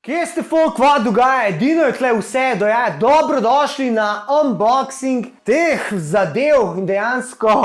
Kje ste folk, kva dogaja? Edino je tle vse dojaja. Dobrodošli na unboxing teh zadev in dejansko,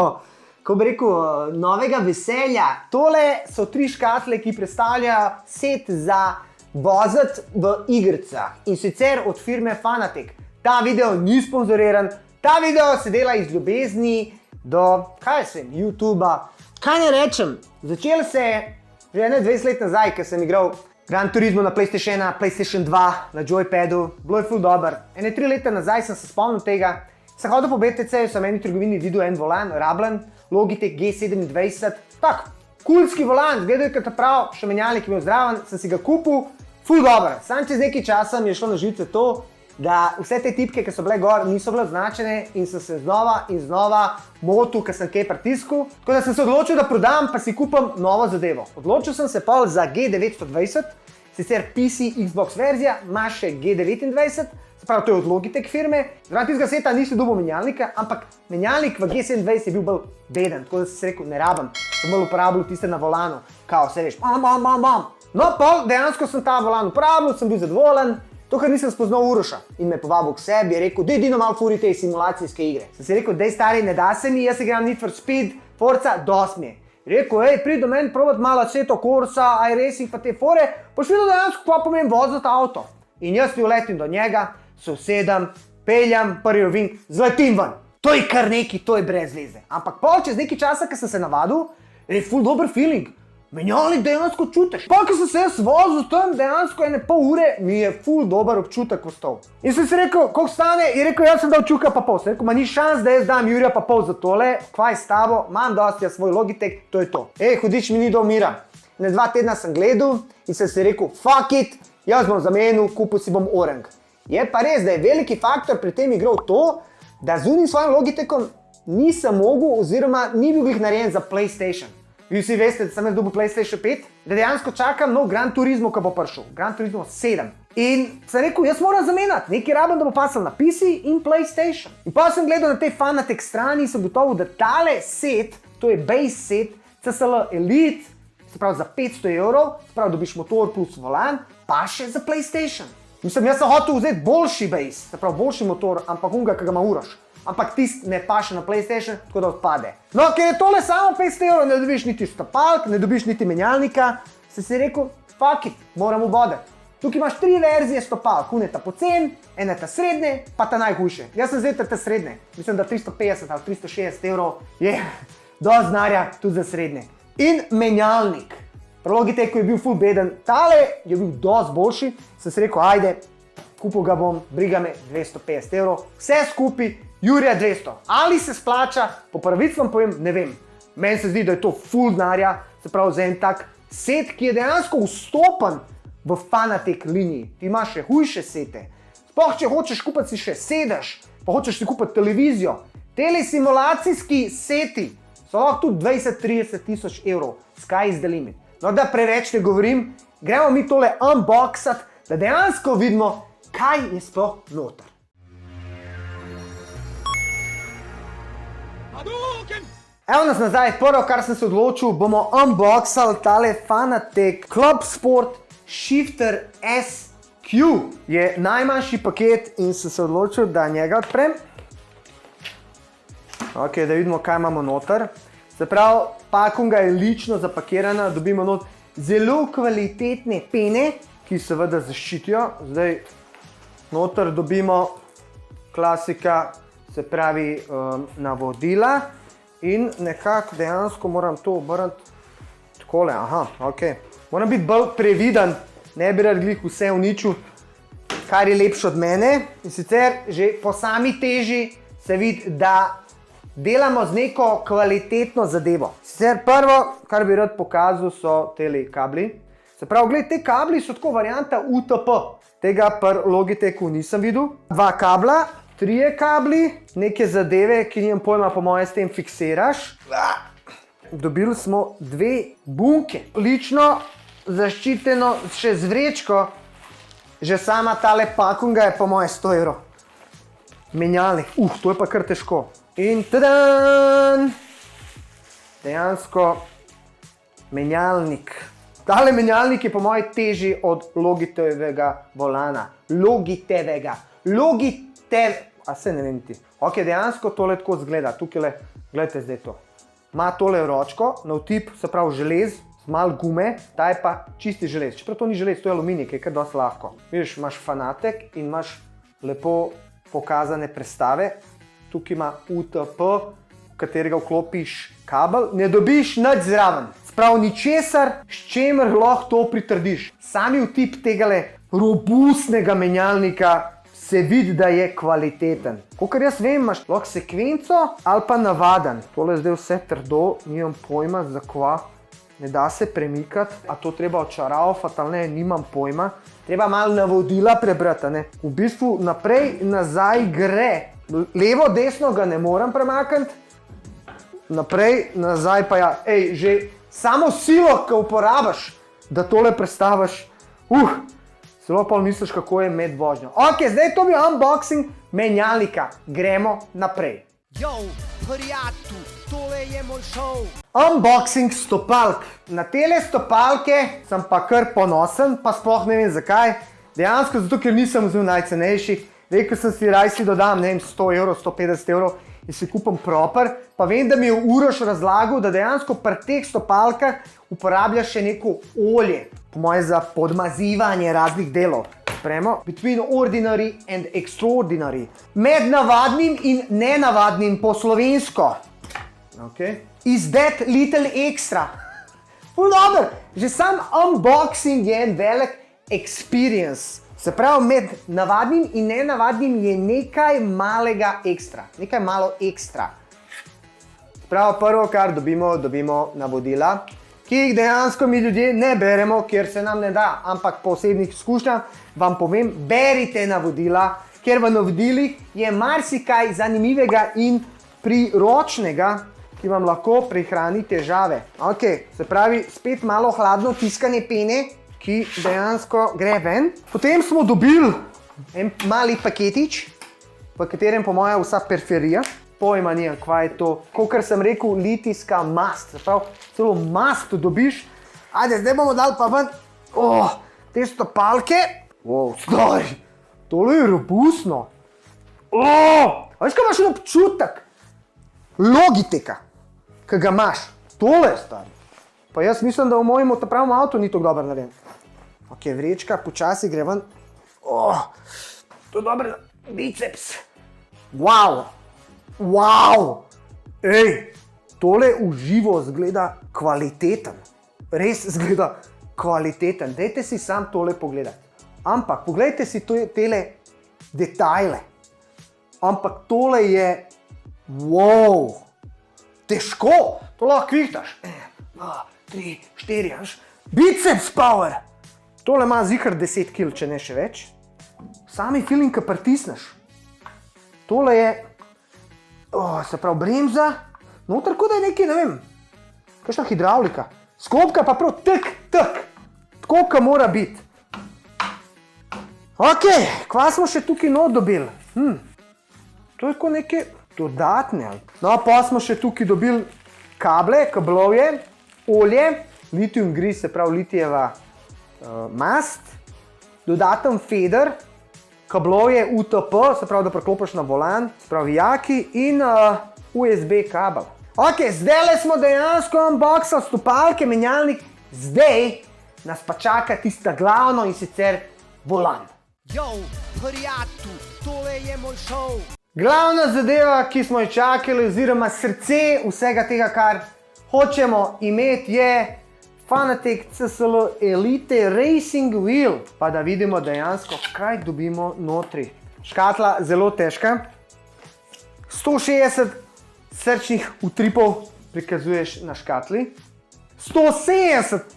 ko bi rekel, novega veselja. Tole so 3 škatle, ki predstavljajo set za voziti v igricah. In sicer od firme Fanatec. Ta video ni sponzoriran, ta video se dela iz ljubezni do, YouTubea. Kaj ne rečem, začel se je že 20 let nazaj, ko sem igral Gran Turismo na PlayStation 1, PlayStation 2, na Joypadu, bilo je ful dober. 3 leta nazaj sem se spomnil tega, sem hodil po BTC-ju, sem v eni trgovini videl en volan, rabljen, Logitech G27, tak, kulski volan, zgledal je prav, še menjalnik imel zraven, sem si ga kupil, ful dober. Sam čez nekaj časa mi je šlo na živce to, da vse te tipke, ki so bile gor, niso bile označene in sem se znova in znova motil, ker sem kaj pritiskel. Tako da sem se odločil, da prodam, pa si kupim novo zadevo. Odločil sem se pa za G920, sicer PC Xbox verzija, ima še G29, se pravi, to je od Logitech firme. Zraven tistega seta nisi dobil menjalnika, ampak menjalnik v G27 je bil bolj beden, tako da sem se rekel, ne rabim, sem bolj uporabljal tiste na volanu, kao, vse veš, No, pol dejansko sem ta volan uporabljal, sem bil zadovoljen. To, ker nisem spoznal Uroša in me povabil k sebi, je rekel, dej Dino malo furi te simulacijske igre. Sem si rekel, dej stari, ne da se mi, jaz igram Need for Speed, Forza, dost mi je. Rekel, prid do meni probat malo Assetto Corsa, iRacing pa te fore, boš videl dejansko, kva pomeni voziti avto. In jaz ti uletim do njega, se usedem, peljam, prvi ovink, zletim ven. To je kar neki, to je brez veze. Ampak pol čez nekaj časa, ko sem se navadil, je ful dober feeling. Menjalnik dejansko čutiš. Pa, ko sem se jaz vozil tam, dejansko 1,5 ure, mi je ful dober občutek postal. In sem si rekel, koliko stane? In rekel, jaz sem dal čuka pa pol. Sem rekel, ma ni šans, da jaz dam Jurija pa pol za tole. Kvaj s tabo, imam dosti jaz svoj Logitech, to je to. Hudič mi ni do mira. 2 tedna sem gledal in sem si rekel, fuck it, jaz bom zamenil, kupil si bom Orang. Je pa res, da je veliki faktor pri tem igral to, da z unim svojim Logitechom nisem mogel oziroma ni bil glih narejen za PlayStation. Vi vsi veste, da sem jaz dobil PlayStation 5, da dejansko čakam nov Gran Turismo, ko bo prišel. Gran Turismo 7. In sem rekel, jaz moram zamenjati. Nekaj rabim, da bo pasal na PC in PlayStation. In pa sem gledal na tej Fanatec strani in sem gotovil, da tale set, to je base set, CSL Elite, se pravi za 500 €, se pravi dobiš motor plus volan, pa še za PlayStation. Mislim, jaz sem hotel vzeti boljši base, se pravi boljši motor, ampak unga, ki ga ima Uroš. Ampak tist ne paše na PlayStation, tako da odpade. No, ker je tole samo 500 €, ne dobiš niti stopalk, ne dobiš niti menjalnika, sem si rekel, fuck it, moram ubodati. Tukaj imaš 3 verzije stopalk, ena ta pocen, ena ta srednje, pa ta najhujše. Jaz sem zdaj ta srednje, mislim, da 350 ali 360 € je dosti denarja tudi za srednje. In menjalnik. Pri Logitechu je bil ful beden, tale je bil dosti boljši, sem si rekel, ajde, kupil ga bom, briga me 250 €, vse skupaj, Jurija 200. Ali se splača, po pravici vam povem, ne vem. Meni se zdi, da je to ful denarja, se pravi za en tak set, ki je dejansko vstopen v Fanatec liniji. Ti imaš še hujše sete. Sploh, če hočeš kupiti si še sedež, pa hočeš si kupiti televizijo. Tele simulacijski seti so lahko tudi 20-30 tisoč €. Sky is the limit. No, da preveč ne govorim, gremo mi tole unboxati, da dejansko vidimo, kaj je sploh noter. Evo nas nazaj, prvo, kar sem se odločil, bomo unboxali tale Fanatec Club Sport Shifter SQ. Je najmanjši paket in sem se odločil, da njega odprem. Ok, da vidimo, kaj imamo noter. Se pravi, pakunga je lično zapakirana, dobimo not zelo kvalitetne pene, ki seveda zaščitijo. Zdaj, noter dobimo klasika, se pravi navodila. In nekako dejansko moram to obrniti takole, ok. Moram biti bolj previden, ne bi rad glih vse uničil, kar je lepše od mene. In sicer že po sami teži se vidi, da delamo z neko kvalitetno zadevo. Sicer prvo, kar bi rad pokazal, so tele kabli. Se pravi, gled, te kabli so tako varianta UTP. Tega pri Logitechu nisem videl. 2 kabla. 3 kabli, neke zadeve, ki nimam pojma, po moje s tem fiksiraš. Dobili smo 2 bunke. Lično zaščiteno še z vrečko, že sama tale pakunga je po moje 100 €. Menjalnik, to je pa kar težko. In tadan! Dejansko menjalnik. Tale menjalnik je po mojem težji od Logitevega volana. A se ne vem ti. Ok, dejansko tole tako zgleda. Tukaj le, gledajte zdaj to. Ma tole ročko, na vtip, se pravi želez, z malo gume, ta je pa čisti želez. Čeprav to ni želez, to je aluminij, ki je kar dosti lahko. Vidiš, imaš Fanatec in imaš lepo pokazane prestave. Tukaj ima UTP, v katerega vklopiš kabel. Ne dobiš nič zraven. Sprav ničesar, s čemer lahko to pritrdiš. Sami vtip tegale robustnega menjalnika se vidi, da je kvaliteten. Kakor jaz vem, imaš lahko sekvenco ali pa navaden. Tole je zdaj vse trdo, nimam pojma, za kva. Ne da se premikati, a to treba očaravati ali ne, nimam pojma. Treba malo navodila prebrati, ne. V bistvu naprej, nazaj gre. Levo, desno ga ne moram premakniti. Naprej, nazaj pa ja. Ej, že samo silo, ki uporabiš, da tole prestaviš. Zelo pa misliš, kako je med vožnjo. Ok, zdaj to bi unboxing menjalnika. Gremo naprej. Yo, prijatu, tole je moj šov. Unboxing stopalk. Na tele stopalke sem pa kar ponosen, pa sploh ne vem zakaj. Dejansko zato, ker nisem vzel najcenejših. Rekel sem si, raj si dodam, ne vem, 100 evrov, 150 evrov in si kupim proper. Pa vem, da mi je Uroš razlagal, da dejansko pri teh stopalkah uporabljaš še neko olje. Po moje za podmazivanje raznih delov. Spremo. Between ordinary and extraordinary. Med navadnim in nenavadnim po slovensko. Ok. Is that little extra? Dober. Že sam unboxing je en velik experience. Se pravi, med navadnim in nenavadnim je nekaj malega ekstra. Nekaj malo ekstra. Prav prvo, kar dobimo navodila, ki jih dejansko mi ljudje ne beremo, ker se nam ne da, ampak po osebnih izkušnjah vam povem, berite navodila, ker v navodilih je marsikaj zanimivega in priročnega, ki vam lahko prihrani težave. Ok, se pravi, spet malo hladno tiskanje pene, ki dejansko gre ven. Potem smo dobili en mali paketič, v katerem po moje vsa periferija. Pojma nijem, kva je to. Kakor sem rekel, litijska mast. Zaprav, celo mast dobiš. Ajde, zdaj bomo dali pa ven. Te stopalke. Stari, tole je robustno. Veš, kaj imaš občutek? Logiteka, ki ga imaš. Tole je, stari. Pa jaz mislim, da v mojem pravem avtu ni tako dobro narejen. Ok, vrečka, počasi gre ven. To je dobro za biceps. Wow. Ej, tole v živo zgleda kvaliteten. Res zgleda kvaliteten. Dajte si sam tole pogledati. Ampak, pogledajte si tele detajle. Ampak tole je wow. Težko. To lahko kvihtaš. 1, 2, 3, 4. Biceps power. Tole ima zihar 10 kg, če ne še več. Sami feeling, ki pritisneš. Tole je se pravi bremza, noter kot da je nekaj, ne vem, kakšna hidravlika. Sklopka pa prav tak, tako, ka mora biti. Ok, kva smo še tukaj not dobili? To je tako neke dodatne. No, pa smo še tukaj dobili kable, kablovje, olje, lithium grease, se pravi litijeva mast, dodaten feder, kablovje UTP, se pravi, da preklopiš na volan, se pravi jaki in USB kabel. Ok, zdajle smo dejansko unboxali stopalke, menjalnik. Zdaj nas pa čaka tista glavno in sicer volan. Yo, prijatu, tole je moj šov. Glavna zadeva, ki smo jo čakali, oziroma srce vsega tega, kar hočemo imeti, je Fanatec CSL Elite Racing Wheel. Pa da vidimo dejansko, kaj dobimo notri. Škatla zelo težka. 160 srčnih utripov prikazuješ na škatli. 170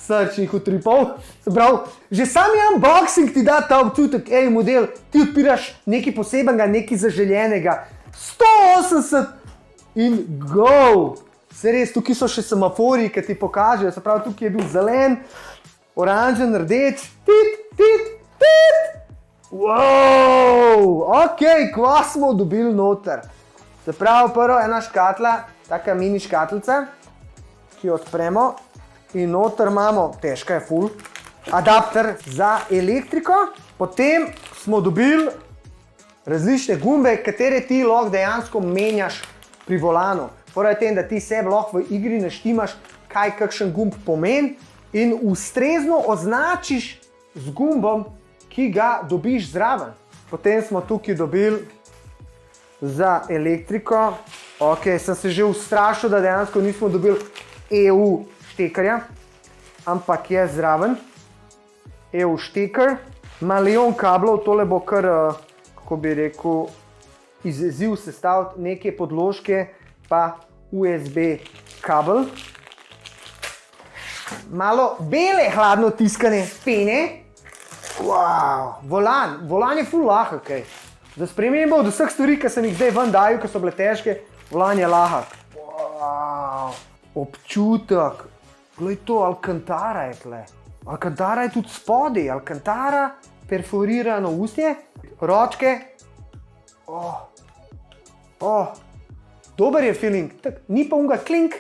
srčnih utripov. Se pravi, že sami unboxing ti da ta občutek, ej model, ti odpiraš nekaj posebenega, nekaj zaželjenega. 180 in go! Se res, tukaj so še semafori, ki ti pokažejo, se pravi, tukaj je bil zelen, oranžen, rdeč, Wow! Ok, kva smo dobili noter. Se pravi, prvo ena škatla, taka mini škatlica, ki jo odpremo. in noter imamo, težka je ful, adapter za elektriko. Potem smo dobili različne gumbe, katere ti lahko dejansko menjaš pri volanu. Pravi tem, da ti sebi lahko v igri naštimaš, kaj kakšen gumb pomeni in ustrezno označiš z gumbom, ki ga dobiš zraven. Potem smo tukaj dobili za elektriko. Ok, sem se že ustrašil, da dejansko nismo dobili EU štekarja, ampak je zraven EU štekar. Milijon kablov, tole bo kar, kako bi rekel, izziv sestaviti neke podložke, pa USB kabel. Malo bele hladno tiskane pene. Wow, volan je ful lahek, okay. Za spremembo od vseh stvari, ki sem jih zdaj ven dajal, ki so bile težke, volan je lahek. Wow, občutek. Glej to, Alcantara je tle. Alcantara je tudi spodaj, Alcantara, perforirano ustje, ročke. Dober je feeling, ni pa unga klink,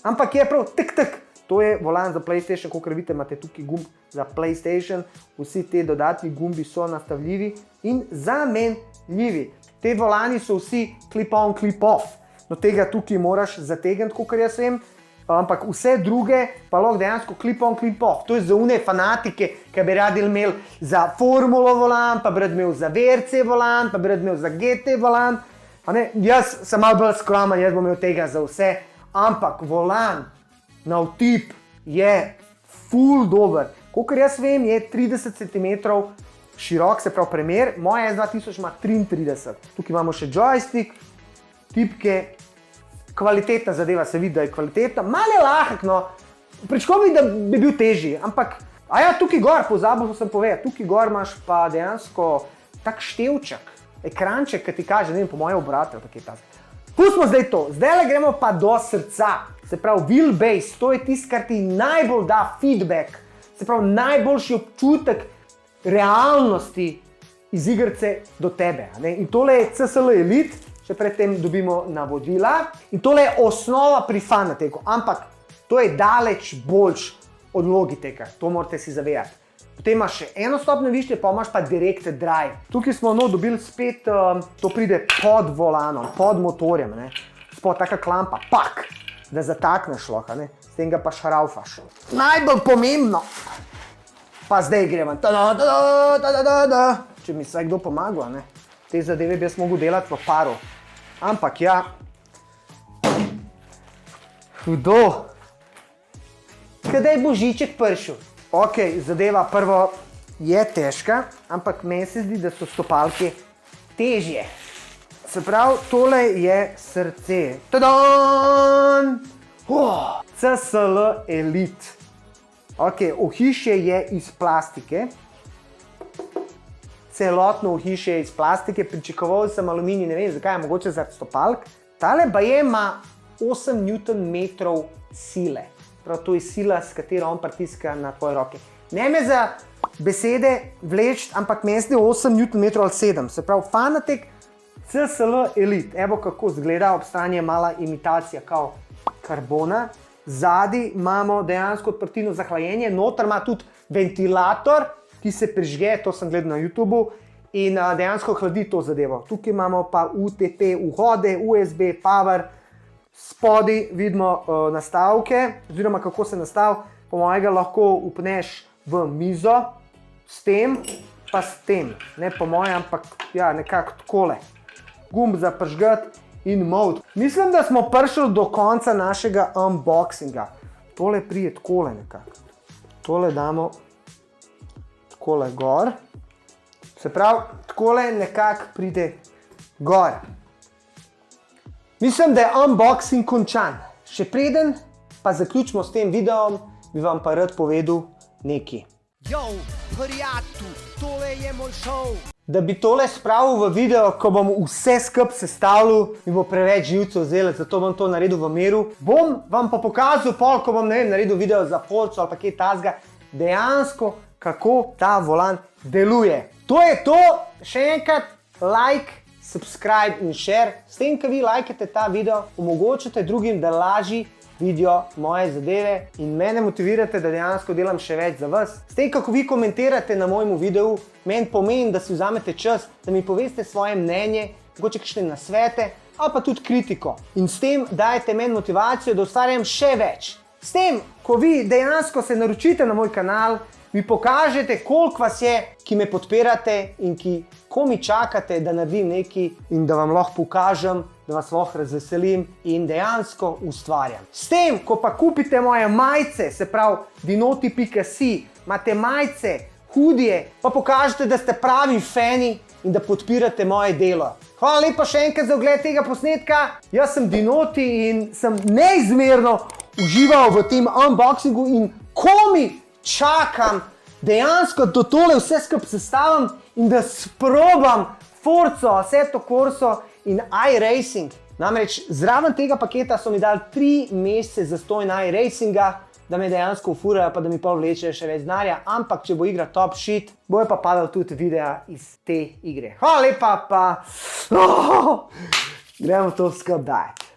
ampak je prav tik. To je volan za PlayStation, kakor vidite, imate tukaj gumb za PlayStation, vsi te dodatni gumbi so nastavljivi in zamenljivi. Te volani so vsi clip-on, clip-off, no tega tukaj moraš zategniti, kakor jaz vem, ampak vse druge pa lahko dejansko clip-on, clip-off. To je za une fanatike, ki bi radi imeli za Formulo volan, pa bi radi imel za VRC volan, pa bi radi imel za GT volan. Jaz sem malo bolj skromen, jaz bom imel tega za vse, ampak volan na vtip je ful dober. Kakor jaz vem, je 30 cm širok, se pravi premer, moja S2000 ima 33. Tukaj imamo še joystick, tipke, kvalitetna zadeva, se vidi, da je kvalitetna. Malo je lahek, no, pričakoval bi, da bi bil težji, ampak, tukaj gor, pozabil sem povedati, tukaj gor imaš pa dejansko tak števček, ekranček, ki ti kaže, ne vem, po moje obrate, tako je tako. Pustimo zdaj to, zdaj gremo pa do srca, se pravi wheelbase, to je tisto, kar ti najbolj da feedback, se pravi najboljši občutek realnosti iz igrice do tebe. In tole je CSL Elite, še predtem dobimo navodila in tole je osnova pri Fanategu, ampak to je daleč boljš od Logiteka, to morate si zavedati. Potem imaš še eno stopnjo višje, pa imaš pa direct drive. Tukaj smo dobili spet, to pride pod volanom, pod motorjem, spod taka klampa, pak, da zatakneš lahko, s tem ga pa šraufaš. Najbolj pomembno, pa zdaj gremo, če mi vsaj kdo pomagal, te zadeve bi jaz mogel delati v paru, ampak ja, hudo, kdaj bo Božiček prišel? Ok, zadeva prvo je težka, ampak meni se zdi, da so stopalke težje. Se pravi, tole je srce. Tadaan! CSL Elite. Ok, ohišje je iz plastike. Celotno ohišje je iz plastike, pričakoval sem aluminij, ne vem zakaj, mogoče zaradi stopalk. Tale baje ima 8 Nm sile. Prav, to je sila, s katero on pritiska na tvoje roke. Ne me za besede vleči, ampak meni zdi 8 Nm ali 7. Se pravi, Fanatec CSL Elite. Evo kako izgleda, ob strani je mala imitacija kao karbona. Zadaj imamo dejansko odprtino za hlajenje, noter ima tudi ventilator, ki se prižge, to sem gledal na YouTubeu, in dejansko hladi to zadevo. Tukaj imamo pa UTP vhode, USB, power. Spodaj vidimo nastavke, oziroma kako se nastav, po mojega lahko upneš v mizo, s tem, pa s tem, ne po moje, ampak ja, nekako takole. Gumb za prižgati in mode. Mislim, da smo prišli do konca našega unboxinga. Tole prije takole nekako. Tole damo takole gor. Se pravi, takole nekako pride gor. Mislim, da je unboxing končan. Še preden pa zaključimo s tem videom, bi vam pa rad povedal nekaj. Yo, prijatelj, tole je moj šov. Da bi tole spravil v video, ko bom vse skup sestavljal, mi bo preveč živcev vzelo, zato bom to naredil v miru. Bom vam pa pokazal pol, ko bom naredil video za Forzo ali pa kaj tazga, dejansko kako ta volan deluje. To je to, še enkrat like, subscribe in share. S tem, ko vi lajkate ta video, omogočate drugim, da lažje vidijo moje zadeve in mene motivirate, da dejansko delam še več za vas. S tem, kako vi komentirate na mojemu videu, meni pomeni, da si vzamete čas, da mi poveste svoje mnenje, mogoče kakšne nasvete, ali pa tudi kritiko. In s tem dajete meni motivacijo, da ustvarjam še več. S tem, ko vi dejansko se naročite na moj kanal, mi pokažete, koliko vas je, ki me podpirate in ki komi čakate, da naredim nekaj in da vam lahko pokažem, da vas lahko razveselim in dejansko ustvarjam. S tem, ko pa kupite moje majice, se pravi dinoti.si, imate majice, hudije, pa pokažete, da ste pravi fani in da podpirate moje delo. Hvala lepa še enkrat za ogled tega posnetka. Jaz sem Dinoti in sem neizmerno užival v tem unboxingu in komi čakam dejansko, da tole vse skupaj sestavim in da sprobam Forzo, Assetto Corso in iRacing. Namreč zraven tega paketa so mi dali 3 mesece zastonj iRacinga, da me dejansko ufurajo, pa da mi pol vlečejo še več denarja, ampak če bo igra top shit, bojo pa padal tudi videa iz te igre. Hvala lepa, pa gremo to skupaj dajati.